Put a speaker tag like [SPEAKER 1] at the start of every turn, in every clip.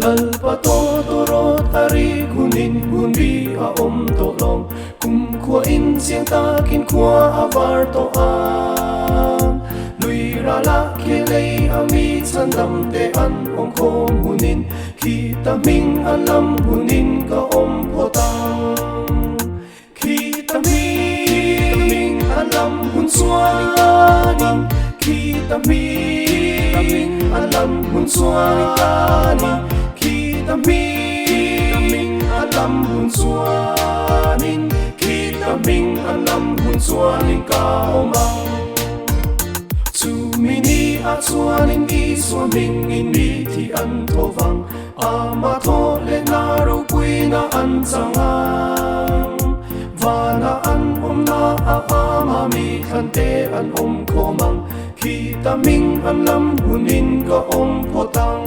[SPEAKER 1] Lalpa tawtawrawt ari hunin hunbi a to long kum khua in siang ta kin khua avar to an lui ra la khilei ami chan lam te an khom hunin Khita hming an lam hunin ka potang Khita hming an lam hun suan anin Khita hming an lam hun suan anin Khita hming an lam hun suanin Khita hming an lam hun suanin ka Chu mini a chuanin I hming in mi thi an thovang ama tho le na ro pui na an changang vana an na ama mi khan te an khomang Khita hming an lam hunin ka potang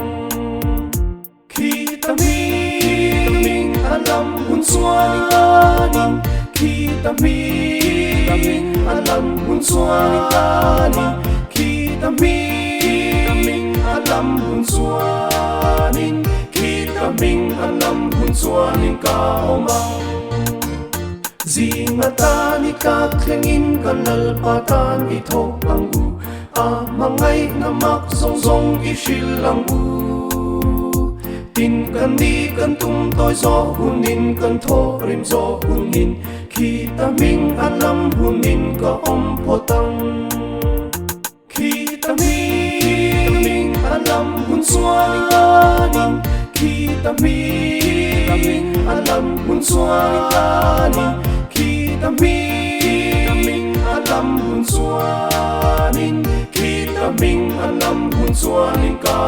[SPEAKER 1] Khita hming an lam hun suanin Khita hming an lam hun suanin Khita hming an lam hun suanin Khita hming an lam hun suanin ka Zingatani ka klengin kan lalpatan ithok ang Mangay na makzongzong isilang Tin kan di kan tumtoy zo hunin kan tho rim zo hunin Khita hming an lam hunin ka potang Khita hming an lam hun suanin Khita hming an lam hun suanin Khita hming an lam hun suanin Khita hming an lam hun suanin ka